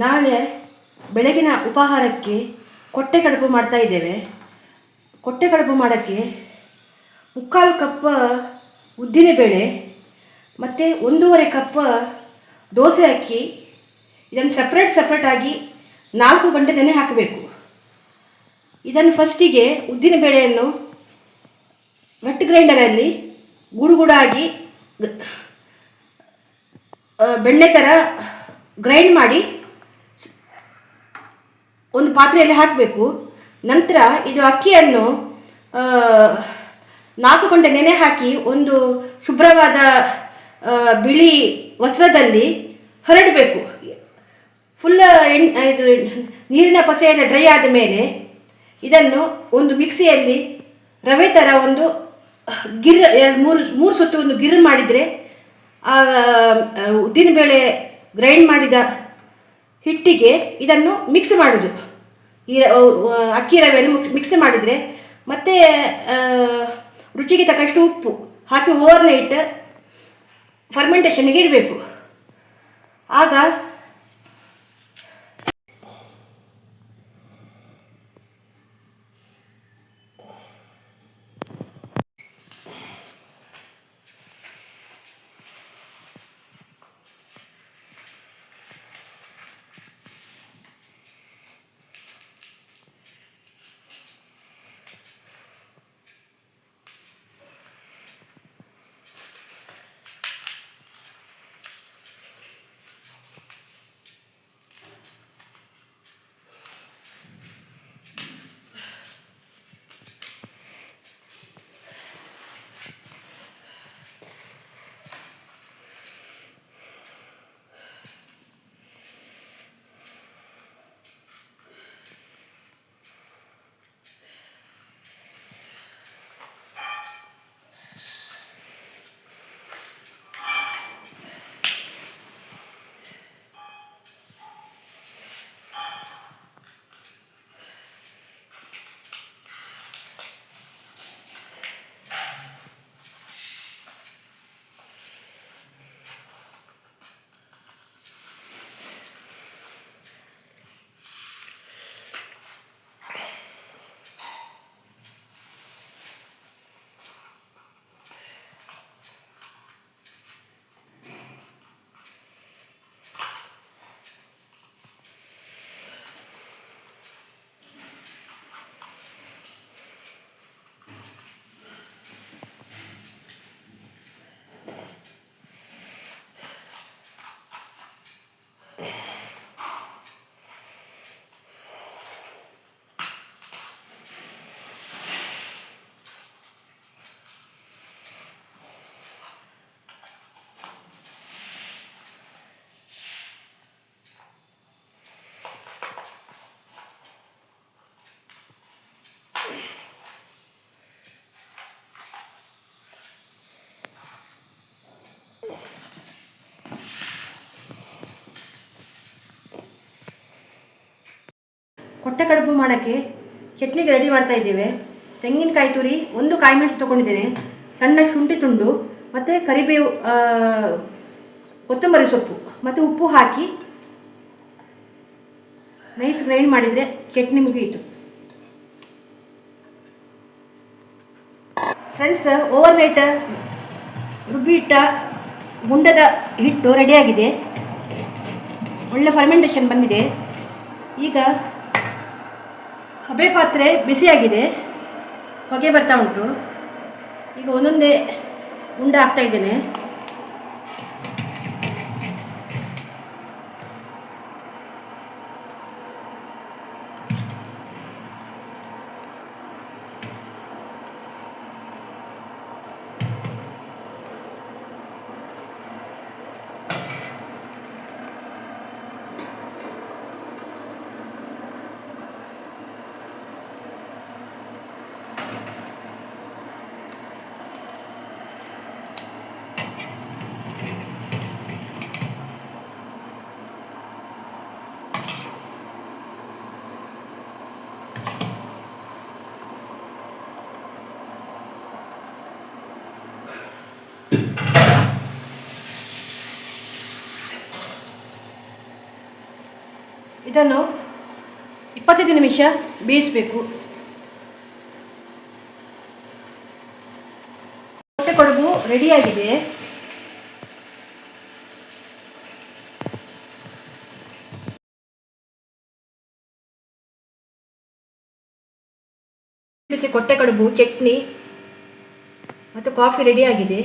ನಾಳೆ ಬೆಳಗಿನ ಉಪಹಾರಕ್ಕೆ ಕೊಟ್ಟೆ ಕಡುಬು ಮಾಡ್ತಾ ಇದ್ದೇವೆ. ಕೊಟ್ಟೆ ಕಡುಬು ಮಾಡೋಕ್ಕೆ 3/4 ಕಪ್ ಉದ್ದಿನಬೇಳೆ ಮತ್ತು 1.5 ಕಪ್ ದೋಸೆ ಅಕ್ಕಿ, ಇದನ್ನು ಸಪ್ರೇಟಾಗಿ 4 ಗಂಟೆ ನೆನೆ ಹಾಕಬೇಕು. ಇದನ್ನು ಫಸ್ಟಿಗೆ ಉದ್ದಿನಬೇಳೆಯನ್ನು ವೆಟ್ ಗ್ರೈಂಡರಲ್ಲಿ ಗೂಡಾಗಿ ಬೆಣ್ಣೆ ಥರ ಗ್ರೈಂಡ್ ಮಾಡಿ ಒಂದು ಪಾತ್ರೆಯಲ್ಲಿ ಹಾಕಬೇಕು. ನಂತರ ಇದು ಅಕ್ಕಿಯನ್ನು 4 ಗಂಟೆ ನೆನೆ ಹಾಕಿ ಒಂದು ಶುಭ್ರವಾದ ಬಿಳಿ ವಸ್ತ್ರದಲ್ಲಿ ಹರಡಬೇಕು. ಫುಲ್ ಇದು ನೀರಿನ ಪಸೆಯೆಲ್ಲ ಡ್ರೈ ಆದ ಮೇಲೆ ಇದನ್ನು ಒಂದು ಮಿಕ್ಸಿಯಲ್ಲಿ ರವೆ ಥರ ಒಂದು ಮೂರು ಸುತ್ತು ಒಂದು ಗಿರ್ ಮಾಡಿದರೆ ಉದ್ದಿನಬೇಳೆ ಗ್ರೈಂಡ್ ಮಾಡಿದ ಹಿಟ್ಟಿಗೆ ಇದನ್ನು ಮಿಕ್ಸ್ ಮಾಡೋದು. ಈ ಅಕ್ಕಿ ರವೆಯನ್ನು ಮಿಕ್ಸ್ ಮಾಡಿದರೆ ಮತ್ತು ರುಚಿಗೆ ತಕ್ಕಷ್ಟು ಉಪ್ಪು ಹಾಕಿ ಓವರ್ನೈಟ್ ಫರ್ಮೆಂಟೇಷನ್ಗೆ ಇಡಬೇಕು. ಆಗ ಕೊಟ್ಟೆ ಕಡುಬು ಮಾಡೋಕ್ಕೆ ಚಟ್ನಿಗೆ ರೆಡಿ ಮಾಡ್ತಾ ಇದ್ದೇವೆ. ತೆಂಗಿನಕಾಯಿ ತುರಿ, 1 ಕಾಯಿ ಮೆಣಸು ತೊಗೊಂಡಿದ್ದೇನೆ, ಸಣ್ಣ ಶುಂಠಿ ತುಂಡು ಮತ್ತು ಕರಿಬೇವು, ಕೊತ್ತಂಬರಿ ಸೊಪ್ಪು ಮತ್ತು ಉಪ್ಪು ಹಾಕಿ ನೈಸ್ ಗ್ರೈಂಡ್ ಮಾಡಿದರೆ ಚಟ್ನಿ ಮುಗಿಯಿತು. ಫ್ರೆಂಡ್ಸ್, ಓವರ್ನೈಟ್ ರುಬ್ಬಿ ಇಟ್ಟ ಗುಂಡದ ಹಿಟ್ಟು ರೆಡಿಯಾಗಿದೆ. ಒಳ್ಳೆ ಫರ್ಮೆಂಟೇಷನ್ ಬಂದಿದೆ. ಈಗ ಹಬೆ ಪಾತ್ರೆ ಬಿಸಿಯಾಗಿದೆ, ಹೊಗೆ ಬರ್ತಾ ಉಂಟು. ಈಗ ಒಂದೊಂದೇ ಉಂಡೆ ಹಾಕ್ತಾ ಇದ್ದೇನೆ. ಇದನ್ನು 25 ನಿಮಿಷ ಬೇಯಿಸಬೇಕು. ಮೊಟ್ಟೆ ಕಡುಬು ರೆಡಿಯಾಗಿದೆ. ಬಿಸಿ ಕೊಟ್ಟೆ ಕಡುಬು, ಚಟ್ನಿ ಮತ್ತು ಕಾಫಿ ರೆಡಿಯಾಗಿದೆ.